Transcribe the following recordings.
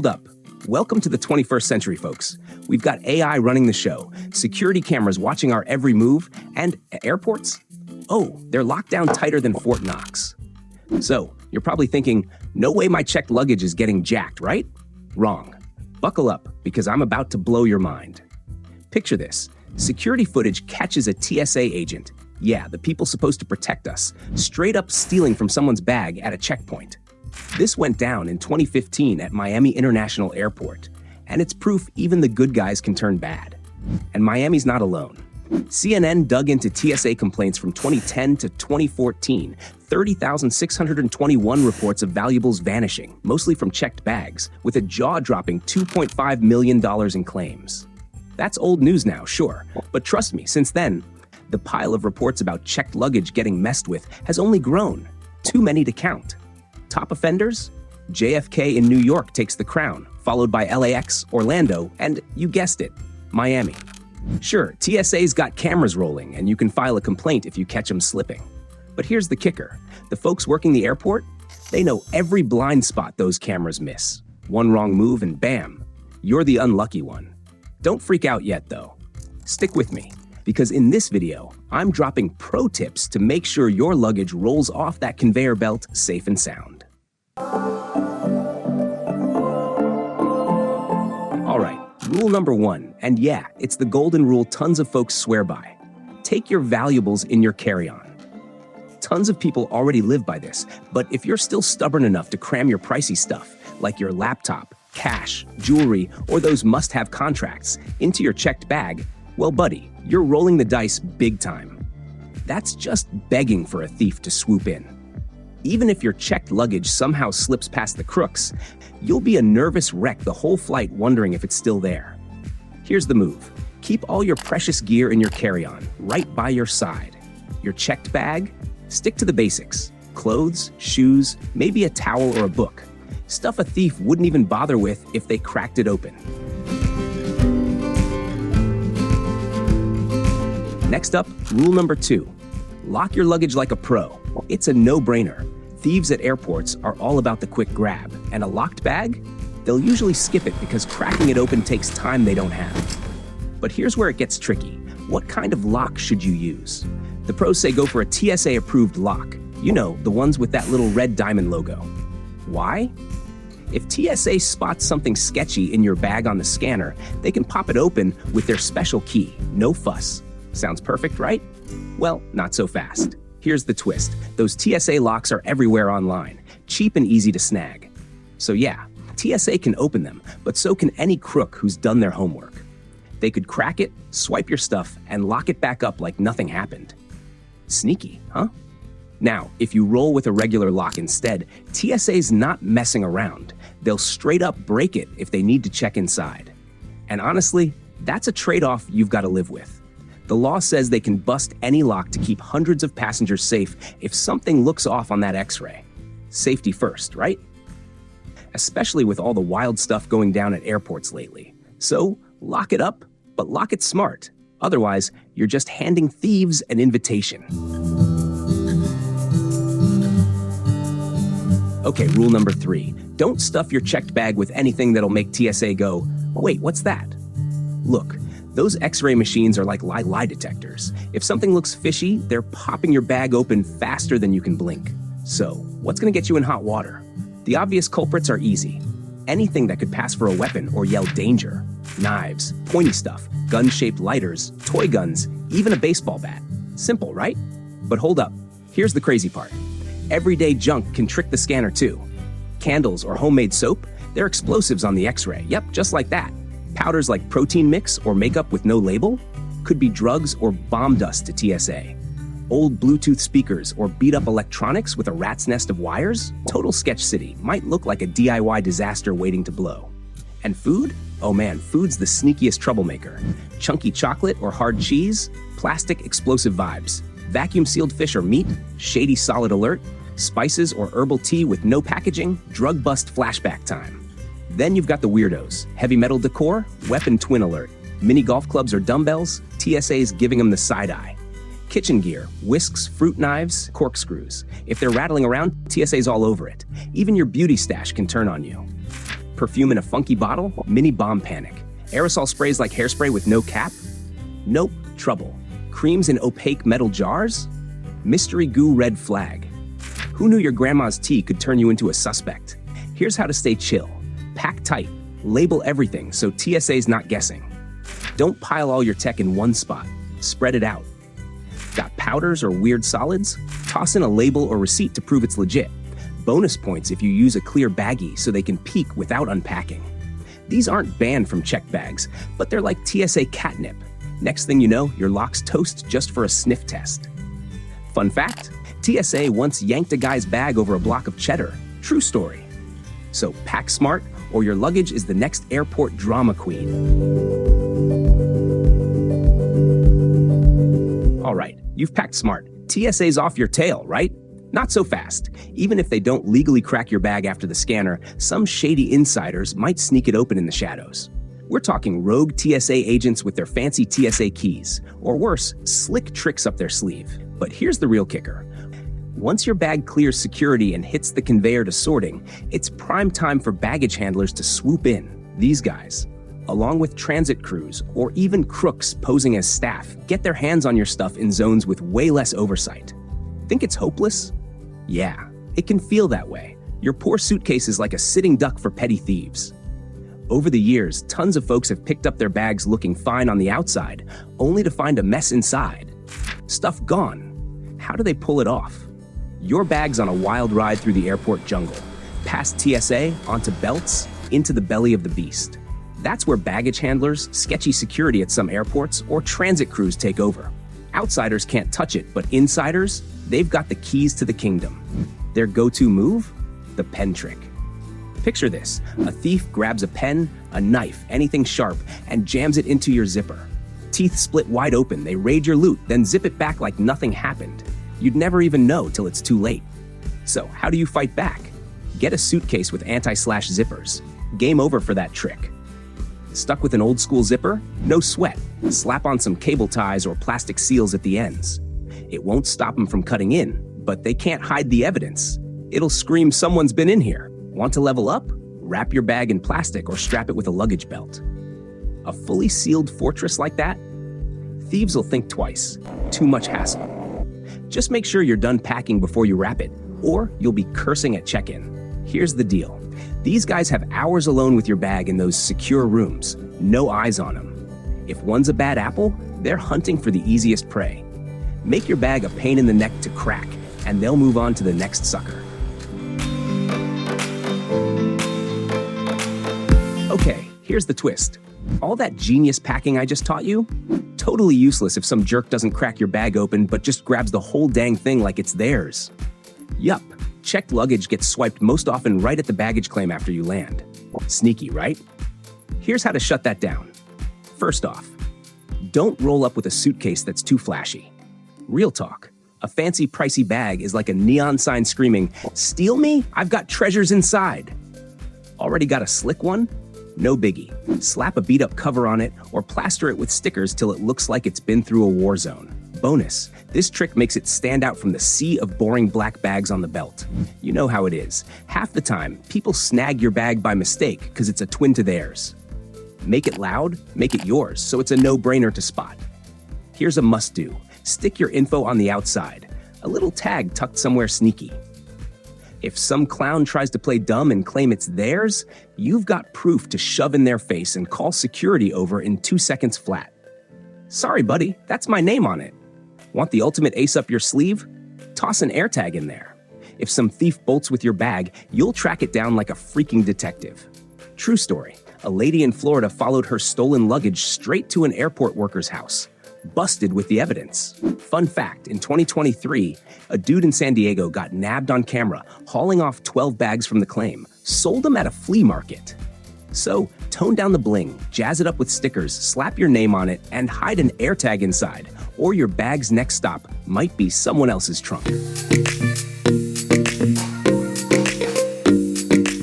Hold up. Welcome to the 21st century, folks. We've got AI running the show, security cameras watching our every move, and airports? Oh, they're locked down tighter than Fort Knox. So, you're probably thinking, no way my checked luggage is getting jacked, right? Wrong. Buckle up, because I'm about to blow your mind. Picture this. Security footage catches a TSA agent, yeah, the people supposed to protect us, straight up stealing from someone's bag at a checkpoint. This went down in 2015 at Miami International Airport, and it's proof even the good guys can turn bad. And Miami's not alone. CNN dug into TSA complaints from 2010 to 2014, 30,621 reports of valuables vanishing, mostly from checked bags, with a jaw-dropping $2.5 million in claims. That's old news now, sure, but trust me, since then, the pile of reports about checked luggage getting messed with has only grown. Too many to count. Top offenders? JFK in New York takes the crown, followed by LAX, Orlando, and, you guessed it, Miami. Sure, TSA's got cameras rolling, and you can file a complaint if you catch them slipping. But here's the kicker. The folks working the airport, they know every blind spot those cameras miss. One wrong move and bam, you're the unlucky one. Don't freak out yet, though. Stick with me, because in this video, I'm dropping pro tips to make sure your luggage rolls off that conveyor belt safe and sound. All right. Rule number 1, and yeah, it's the golden rule tons of folks swear by. Take your valuables in your carry-on. Tons of people already live by this, but if you're still stubborn enough to cram your pricey stuff, like your laptop, cash, jewelry, or those must-have contracts, into your checked bag, well, buddy, you're rolling the dice big time. That's just begging for a thief to swoop in. Even if your checked luggage somehow slips past the crooks, you'll be a nervous wreck the whole flight wondering if it's still there. Here's the move. Keep all your precious gear in your carry-on, right by your side. Your checked bag? Stick to the basics. Clothes, shoes, maybe a towel or a book. Stuff a thief wouldn't even bother with if they cracked it open. Next up, rule number 2. Lock your luggage like a pro. It's a no-brainer. Thieves at airports are all about the quick grab, and a locked bag? They'll usually skip it because cracking it open takes time they don't have. But here's where it gets tricky. What kind of lock should you use? The pros say go for a TSA-approved lock. You know, the ones with that little red diamond logo. Why? If TSA spots something sketchy in your bag on the scanner, they can pop it open with their special key. No fuss. Sounds perfect, right? Well, not so fast. Here's the twist. Those TSA locks are everywhere online, cheap and easy to snag. So yeah, TSA can open them, but so can any crook who's done their homework. They could crack it, swipe your stuff, and lock it back up like nothing happened. Sneaky, huh? Now, if you roll with a regular lock instead, TSA's not messing around. They'll straight up break it if they need to check inside. And honestly, that's a trade-off you've got to live with. The law says they can bust any lock to keep hundreds of passengers safe if something looks off on that X-ray. Safety first, right? Especially with all the wild stuff going down at airports lately. So, lock it up, but lock it smart. Otherwise, you're just handing thieves an invitation. Okay, rule number 3. Don't stuff your checked bag with anything that'll make TSA go, wait, what's that? Look, those X-ray machines are like lie detectors. If something looks fishy, they're popping your bag open faster than you can blink. So, what's gonna get you in hot water? The obvious culprits are easy. Anything that could pass for a weapon or yell danger. Knives, pointy stuff, gun-shaped lighters, toy guns, even a baseball bat. Simple, right? But hold up. Here's the crazy part. Everyday junk can trick the scanner too. Candles or homemade soap, they're explosives on the X-ray. Yep, just like that. Powders like protein mix or makeup with no label could be drugs or bomb dust to TSA. Old Bluetooth speakers or beat-up electronics with a rat's nest of wires? Total Sketch City might look like a DIY disaster waiting to blow. And food? Oh man, food's the sneakiest troublemaker. Chunky chocolate or hard cheese? Plastic explosive vibes. Vacuum-sealed fish or meat? Shady solid alert. Spices or herbal tea with no packaging? Drug bust flashback time. Then you've got the weirdos. Heavy metal decor? Weapon twin alert. Mini golf clubs or dumbbells? TSA's giving them the side eye. Kitchen gear, whisks, fruit knives, corkscrews. If they're rattling around, TSA's all over it. Even your beauty stash can turn on you. Perfume in a funky bottle? Mini bomb panic. Aerosol sprays like hairspray with no cap? Nope, trouble. Creams in opaque metal jars? Mystery goo red flag. Who knew your grandma's tea could turn you into a suspect? Here's how to stay chill. Pack tight. Label everything so TSA's not guessing. Don't pile all your tech in one spot. Spread it out. Got powders or weird solids? Toss in a label or receipt to prove it's legit. Bonus points if you use a clear baggie so they can peek without unpacking. These aren't banned from check bags, but they're like TSA catnip. Next thing you know, your lock's toast just for a sniff test. Fun fact, TSA once yanked a guy's bag over a block of cheddar. True story. So pack smart, or your luggage is the next airport drama queen. All right, you've packed smart. TSA's off your tail, right? Not so fast. Even if they don't legally crack your bag after the scanner, some shady insiders might sneak it open in the shadows. We're talking rogue TSA agents with their fancy TSA keys, or worse, slick tricks up their sleeve. But here's the real kicker. Once your bag clears security and hits the conveyor to sorting, it's prime time for baggage handlers to swoop in. These guys, along with transit crews or even crooks posing as staff, get their hands on your stuff in zones with way less oversight. Think it's hopeless? Yeah, it can feel that way. Your poor suitcase is like a sitting duck for petty thieves. Over the years, tons of folks have picked up their bags looking fine on the outside, only to find a mess inside. Stuff gone. How do they pull it off? Your bag's on a wild ride through the airport jungle, past TSA, onto belts, into the belly of the beast. That's where baggage handlers, sketchy security at some airports, or transit crews take over. Outsiders can't touch it, but insiders, they've got the keys to the kingdom. Their go-to move? The pen trick. Picture this. A thief grabs a pen, a knife, anything sharp, and jams it into your zipper. Teeth split wide open, they raid your loot, then zip it back like nothing happened. You'd never even know till it's too late. So, how do you fight back? Get a suitcase with anti-slash zippers. Game over for that trick. Stuck with an old school zipper? No sweat. Slap on some cable ties or plastic seals at the ends. It won't stop them from cutting in, but they can't hide the evidence. It'll scream someone's been in here. Want to level up? Wrap your bag in plastic or strap it with a luggage belt. A fully sealed fortress like that? Thieves will think twice. Too much hassle. Just make sure you're done packing before you wrap it, or you'll be cursing at check-in. Here's the deal. These guys have hours alone with your bag in those secure rooms. No eyes on them. If one's a bad apple, they're hunting for the easiest prey. Make your bag a pain in the neck to crack, and they'll move on to the next sucker. Okay, here's the twist. All that genius packing I just taught you? Totally useless if some jerk doesn't crack your bag open but just grabs the whole dang thing like it's theirs. Yup, checked luggage gets swiped most often right at the baggage claim after you land. Sneaky, right? Here's how to shut that down. First off, don't roll up with a suitcase that's too flashy. Real talk. A fancy pricey bag is like a neon sign screaming, "Steal me? I've got treasures inside." Already got a slick one? No biggie. Slap a beat-up cover on it or plaster it with stickers till it looks like it's been through a war zone. Bonus, this trick makes it stand out from the sea of boring black bags on the belt. You know how it is. Half the time, people snag your bag by mistake because it's a twin to theirs. Make it loud, make it yours, so it's a no-brainer to spot. Here's a must-do. Stick your info on the outside. A little tag tucked somewhere sneaky. If some clown tries to play dumb and claim it's theirs, you've got proof to shove in their face and call security over in 2 seconds flat. Sorry, buddy, that's my name on it. Want the ultimate ace up your sleeve? Toss an AirTag in there. If some thief bolts with your bag, you'll track it down like a freaking detective. True story. A lady in Florida followed her stolen luggage straight to an airport worker's house. Busted with the evidence. Fun fact, in 2023, a dude in San Diego got nabbed on camera hauling off 12 bags from the claim, sold them at a flea market. So, tone down the bling, jazz it up with stickers, slap your name on it, and hide an AirTag inside, or your bag's next stop might be someone else's trunk.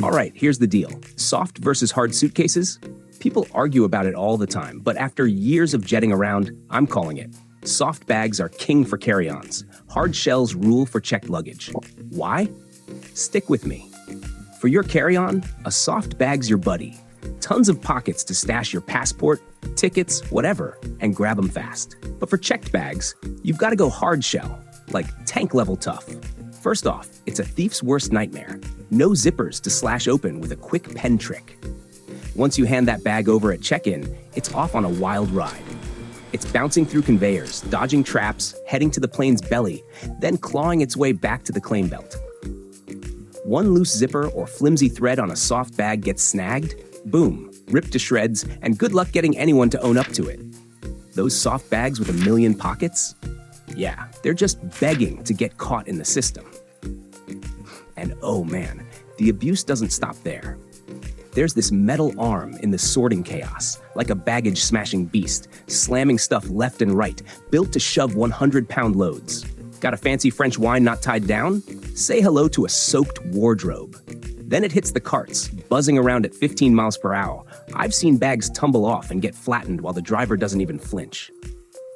All right, here's the deal. Soft versus hard suitcases? People argue about it all the time, but after years of jetting around, I'm calling it. Soft bags are king for carry-ons. Hard shells rule for checked luggage. Why? Stick with me. For your carry-on, a soft bag's your buddy. Tons of pockets to stash your passport, tickets, whatever, and grab them fast. But for checked bags, you've got to go hard shell, like tank-level tough. First off, it's a thief's worst nightmare. No zippers to slash open with a quick pen trick. Once you hand that bag over at check-in, it's off on a wild ride. It's bouncing through conveyors, dodging traps, heading to the plane's belly, then clawing its way back to the claim belt. One loose zipper or flimsy thread on a soft bag gets snagged, boom, ripped to shreds, and good luck getting anyone to own up to it. Those soft bags with a million pockets? Yeah, they're just begging to get caught in the system. And oh man, the abuse doesn't stop there. There's this metal arm in the sorting chaos, like a baggage-smashing beast, slamming stuff left and right, built to shove 100-pound loads. Got a fancy French wine not tied down? Say hello to a soaked wardrobe. Then it hits the carts, buzzing around at 15 miles per hour. I've seen bags tumble off and get flattened while the driver doesn't even flinch.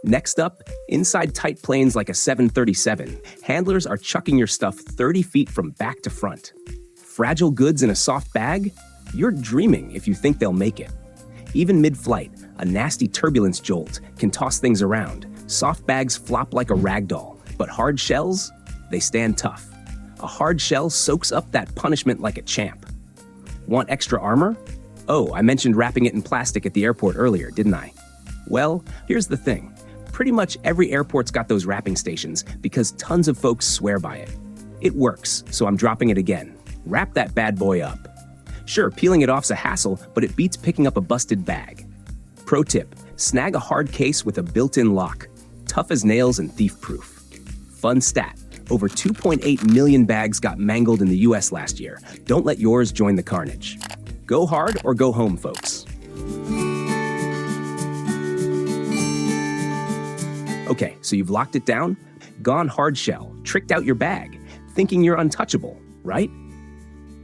Next up, inside tight planes like a 737, handlers are chucking your stuff 30 feet from back to front. Fragile goods in a soft bag? You're dreaming if you think they'll make it. Even mid-flight, a nasty turbulence jolt can toss things around. Soft bags flop like a rag doll, but hard shells? They stand tough. A hard shell soaks up that punishment like a champ. Want extra armor? Oh, I mentioned wrapping it in plastic at the airport earlier, didn't I? Well, here's the thing. Pretty much every airport's got those wrapping stations because tons of folks swear by it. It works, so I'm dropping it again. Wrap that bad boy up. Sure, peeling it off's a hassle, but it beats picking up a busted bag. Pro tip, snag a hard case with a built-in lock. Tough as nails and thief-proof. Fun stat, over 2.8 million bags got mangled in the US last year. Don't let yours join the carnage. Go hard or go home, folks. Okay, so you've locked it down, gone hard shell, tricked out your bag, thinking you're untouchable, right?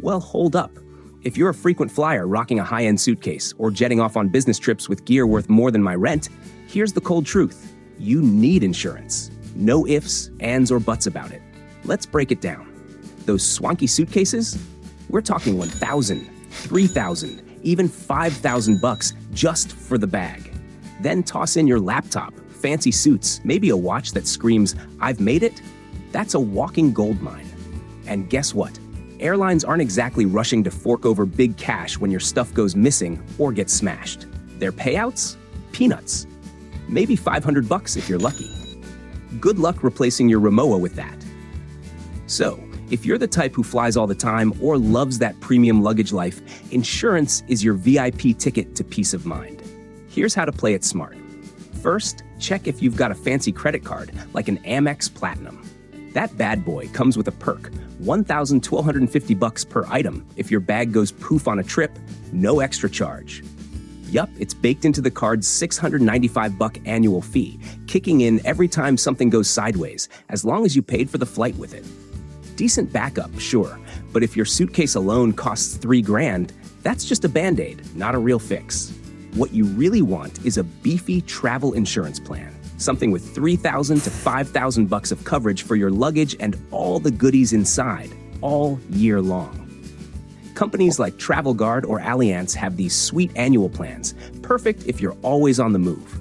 Well, hold up. If you're a frequent flyer rocking a high-end suitcase or jetting off on business trips with gear worth more than my rent, here's the cold truth. You need insurance. No ifs, ands, or buts about it. Let's break it down. Those swanky suitcases? We're talking 1,000, 3,000, even 5,000 bucks just for the bag. Then toss in your laptop, fancy suits, maybe a watch that screams, "I've made it." That's a walking goldmine. And guess what? Airlines aren't exactly rushing to fork over big cash when your stuff goes missing or gets smashed. Their payouts? Peanuts. Maybe 500 bucks if you're lucky. Good luck replacing your Rimowa with that. So, if you're the type who flies all the time or loves that premium luggage life, insurance is your VIP ticket to peace of mind. Here's how to play it smart. First, check if you've got a fancy credit card, like an Amex Platinum. That bad boy comes with a perk, $1,250 per item. If your bag goes poof on a trip, no extra charge. Yup, it's baked into the card's $695 annual fee, kicking in every time something goes sideways, as long as you paid for the flight with it. Decent backup, sure, but if your suitcase alone costs $3,000, that's just a Band-Aid, not a real fix. What you really want is a beefy travel insurance plan. Something with $3,000 to $5,000 of coverage for your luggage and all the goodies inside, all year long. Companies like Travel Guard or Allianz have these sweet annual plans, perfect if you're always on the move.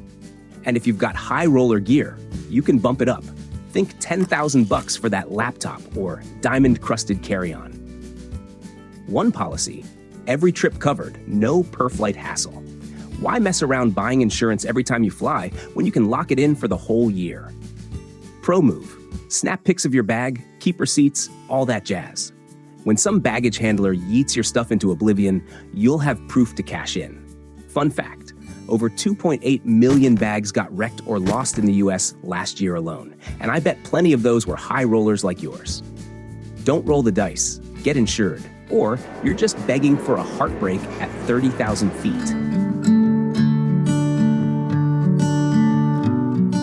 And if you've got high roller gear, you can bump it up. Think $10,000 for that laptop or diamond-crusted carry-on. One policy, every trip covered, no per-flight hassle. Why mess around buying insurance every time you fly when you can lock it in for the whole year? Pro move. Snap pics of your bag, keep receipts, all that jazz. When some baggage handler yeets your stuff into oblivion, you'll have proof to cash in. Fun fact, over 2.8 million bags got wrecked or lost in the US last year alone, and I bet plenty of those were high rollers like yours. Don't roll the dice, get insured, or you're just begging for a heartbreak at 30,000 feet.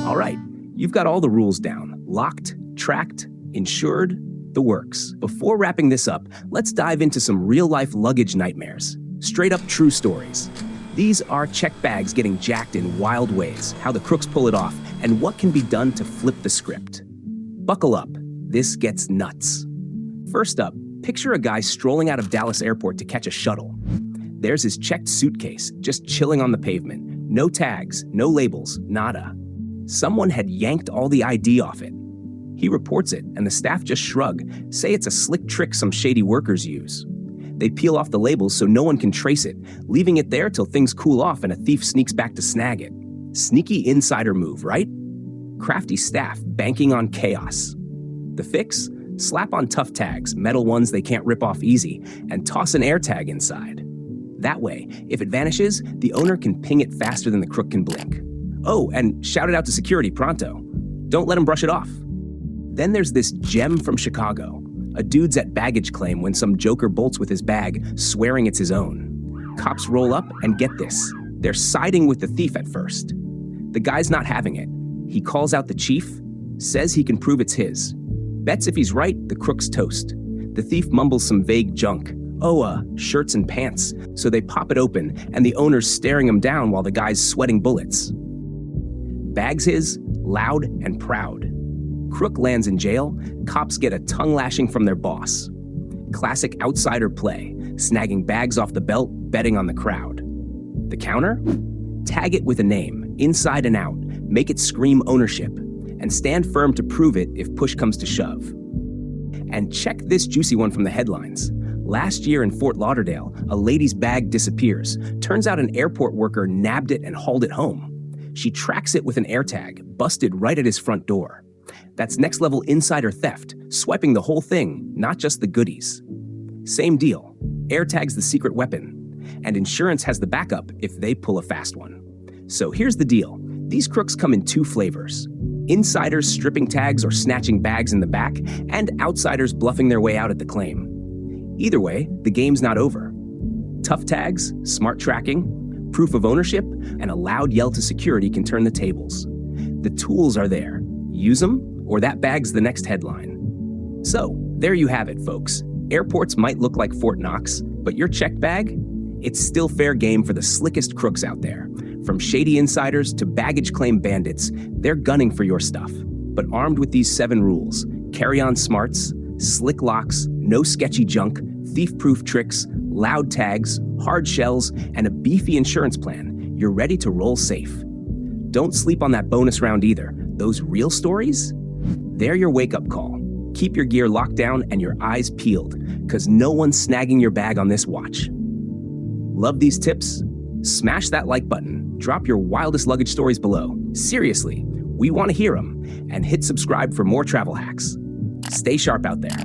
All right, you've got all the rules down. Locked, tracked, insured, the works. Before wrapping this up, let's dive into some real-life luggage nightmares. Straight up true stories. These are checked bags getting jacked in wild ways, how the crooks pull it off, and what can be done to flip the script. Buckle up. This gets nuts. First up, Picture a guy strolling out of Dallas Airport to catch a shuttle. There's his checked suitcase, just chilling on the pavement. No tags, no labels, nada. Someone had yanked all the ID off it. He reports it, and the staff just shrug, say it's a slick trick some shady workers use. They peel off the labels so no one can trace it, leaving it there till things cool off and a thief sneaks back to snag it. Sneaky insider move, right? Crafty staff banking on chaos. The fix? Slap on tough tags, metal ones they can't rip off easy, and toss an AirTag inside. That way, if it vanishes, the owner can ping it faster than the crook can blink. Oh, and shout it out to security pronto. Don't let them brush it off. Then there's this gem from Chicago. A dude's at baggage claim when some joker bolts with his bag, swearing it's his own. Cops roll up and get this. They're siding with the thief at first. The guy's not having it. He calls out the chief, says he can prove it's his. Bets if he's right, the crook's toast. The thief mumbles some vague junk. Shirts and pants. So they pop it open, and the owner's staring him down while the guy's sweating bullets. Bag's his, loud and proud. Crook lands in jail, cops get a tongue lashing from their boss. Classic outsider play, snagging bags off the belt, betting on the crowd. The counter? Tag it with a name, inside and out, make it scream ownership, and stand firm to prove it if push comes to shove. And check this juicy one from the headlines. Last year in Fort Lauderdale, a lady's bag disappears. Turns out an airport worker nabbed it and hauled it home. She tracks it with an AirTag, busted right at his front door. That's next-level insider theft, swiping the whole thing, not just the goodies. Same deal. AirTag's the secret weapon, and insurance has the backup if they pull a fast one. So here's the deal. These crooks come in two flavors. Insiders stripping tags or snatching bags in the back, and outsiders bluffing their way out at the claim. Either way, the game's not over. Tough tags, smart tracking, proof of ownership, and a loud yell to security can turn the tables. The tools are there. Use them, or that bag's the next headline. So, there you have it, folks. Airports might look like Fort Knox, but your checked bag? It's still fair game for the slickest crooks out there. From shady insiders to baggage claim bandits, they're gunning for your stuff. But armed with these 7 rules, carry-on smarts, slick locks, no sketchy junk, thief-proof tricks, loud tags, hard shells, and a beefy insurance plan, you're ready to roll safe. Don't sleep on that bonus round either. Those real stories? They're your wake-up call. Keep your gear locked down and your eyes peeled, because no one's snagging your bag on this watch. Love these tips? Smash that like button. Drop your wildest luggage stories below. Seriously, we want to hear them. And hit subscribe for more travel hacks. Stay sharp out there.